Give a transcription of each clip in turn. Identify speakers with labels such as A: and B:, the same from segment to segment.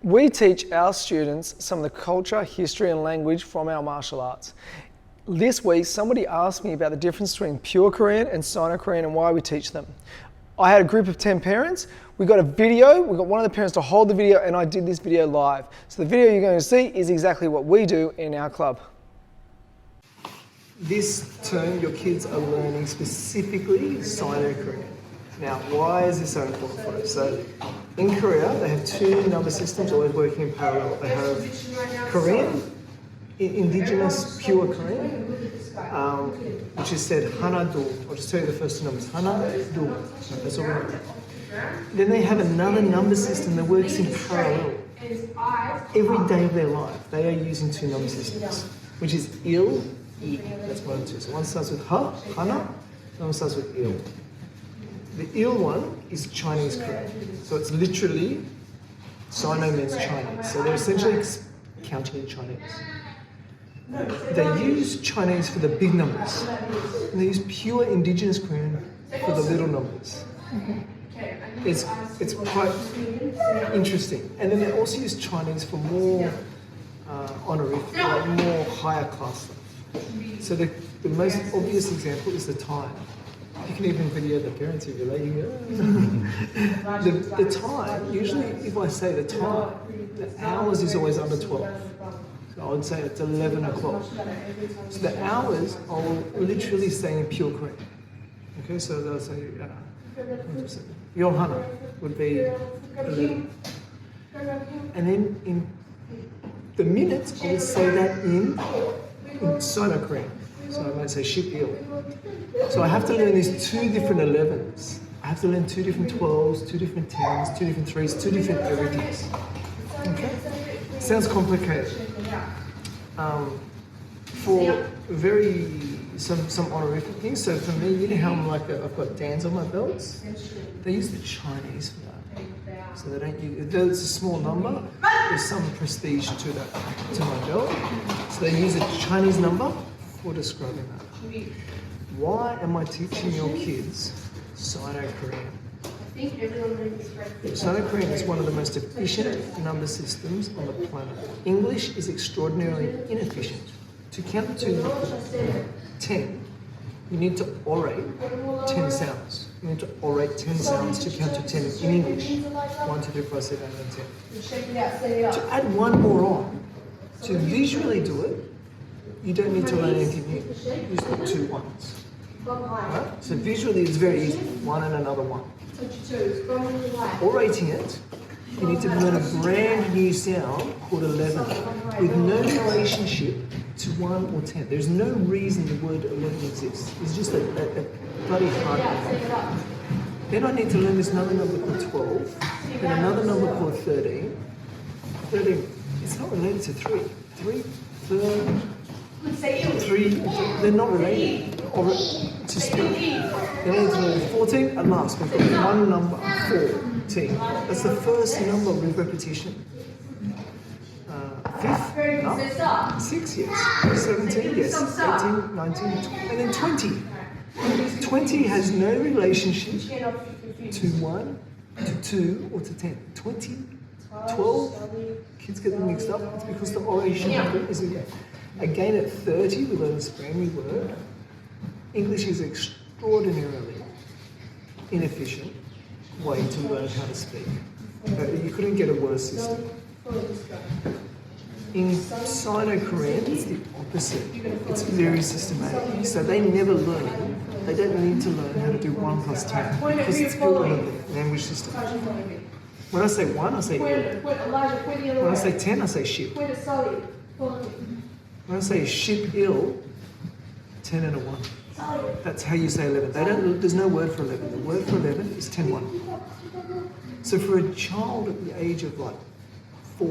A: We teach our students some of the culture, history and language from our martial arts. This week, somebody asked me about the difference between pure Korean and Sino-Korean and why we teach them. I had a group of 10 parents. We got a video, we got one of the parents to hold the video, and I did this video live. So the video you're going to see is exactly what we do in our club. This term, your kids are learning specifically Sino-Korean. Now, why is this so important for us? So, in Korea, they have two number systems always working in parallel. They have Korean, indigenous pure Korean, which is said hana do. I'll just tell you the first two numbers. Hana do. That's all we know. Then they have another number system that works in parallel. Every day of their life, they are using two number systems, which is il, I. That's one and two. So one starts with ha, hana, and one starts with il. The il one is Chinese Korean. So it's literally, Sino means Chinese. So they're essentially counting in Chinese. They use Chinese for the big numbers. And they use pure indigenous Korean for the little numbers. It's quite interesting. And then they also use Chinese for more honorific, like more higher class stuff. So the most obvious example is the time. You can even video the parents if you're like, the time, usually if I say the time, the hours is always under 12. So I would say it's 11 o'clock. So the hours are literally saying in pure Korean. Okay, so they'll say, Yohana would be 11. And then in the minutes, I would say that in Sino-Korean. So I might say ship-il. So I have to learn these two different 11s. I have to learn two different 12s, two different 10s, two different 3s, two different everythings. Okay? Sounds complicated. For some honorific things, so for me, you know how I've got Dans on my belts? They use the Chinese for that. So they don't use, though it's a small number, there's some prestige to my belt. So they use a Chinese number for describing that. Why am I teaching your kids Sino-Korean? Sino-Korean is one of the most efficient number systems on the planet. English is extraordinarily inefficient. To count to 10, you need to orate 10 sounds. You need to orate 10 sounds to count to 10 in English. 1, 2, 3, 4, 5, 6, 7, 8, 10. To add one more on, to visually do it, you don't need to learn anything new. Use the two ones. Right? So visually it's very easy. One and another one. Orating it, you need to learn a brand new sound called 11 with no relationship to 1 or 10. There's no reason the word 11 exists. It's just a bloody hard number. Then I need to learn this another number called 12, then another number called 13. 13, it's not related to 3. 3, 3, they're not related. Or to speak. Then I need to learn 14, and last, we've got one number, 14. That's the first number with repetition. 5th, no. 6, yes. 17, yes. 18, 19, and then 20. 20 has no relationship to 1, to 2, or to 10. 20, 12, kids get them mixed up. It's because the oration isn't there. Again, at 30, we learn this brand new word. English is extraordinarily inefficient way to learn how to speak. But you couldn't get a worse system. In Sino-Korean, it's the opposite. It's very systematic. So they never learn, they don't need to learn how to do 1 plus 10 because it's built on a language system. When I say 1, I say il. When I say 10, I say ship. When I say ship-il, 10 and a 1. That's how you say 11. There's no word for 11. The word for 11 is 10-1. So for a child at the age of like 4,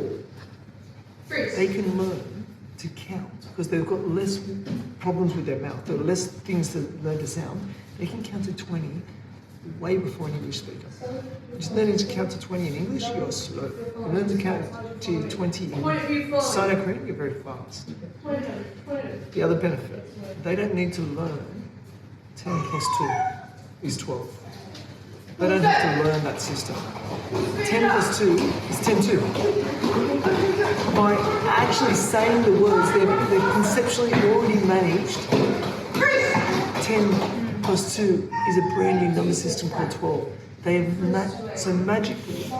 A: they can learn to count because they've got less problems with their mouth. There are less things to learn to sound. They can count to 20 way before an English speaker. Just learning to count to 20 in English, you're slow. You learn to count to 20 in Sino-Korean, you're very fast. The other benefit, they don't need to learn 10 plus 2 is 12. They don't have to learn that system. 10 plus 2 is 10 2. By actually saying the words, they've conceptually already managed 10 plus 2 is a brand new number system called 12. So magically,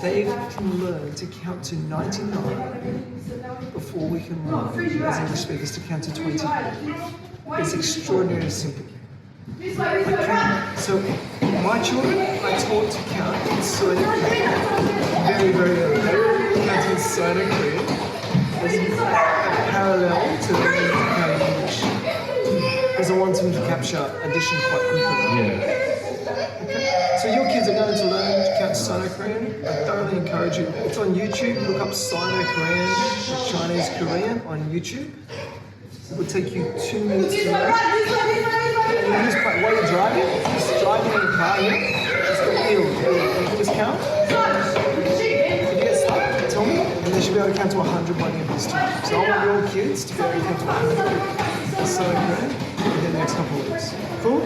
A: they can learn to count to 99 before we can learn as English speakers to count to 20. It's extraordinarily simple. So my children are taught to count in Sino-Korean very, very early. They were counting in Sino-Korean as a parallel to learning to count in English. Because I want them to capture addition quite quickly. So your kids are going to learn to count Sino-Korean. I thoroughly encourage you. It's on YouTube. Look up Sino-Korean, Chinese Korean on YouTube. It will take you 2 minutes to learn. And you just while you're driving, just driving in the car here, just go can you just count? If you get stuck, tell me, and they should be able to count to 100 by the end of this time. So I want your kids to be able to count to 100 Sino-Korean within the next couple of weeks. Cool?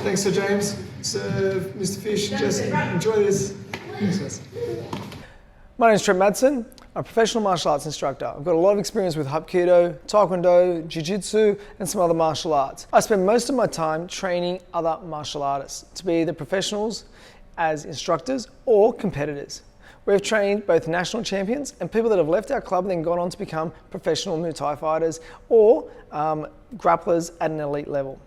A: Thanks, Sir James. Sir Mr. Fish, Jesse, enjoy this. Thanks, guys.
B: My name is Trent Madsen. I'm a professional martial arts instructor. I've got a lot of experience with Hapkido, Taekwondo, Jiu-Jitsu, and some other martial arts. I spend most of my time training other martial artists to be either professionals as instructors or competitors. We've trained both national champions and people that have left our club and then gone on to become professional Muay Thai fighters or grapplers at an elite level.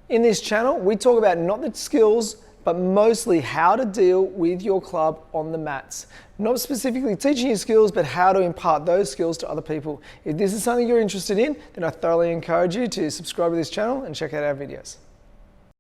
B: In this channel, we talk about not the skills, but mostly how to deal with your club on the mats. Not specifically teaching you skills, but how to impart those skills to other people. If this is something you're interested in, then I thoroughly encourage you to subscribe to this channel and check out our videos.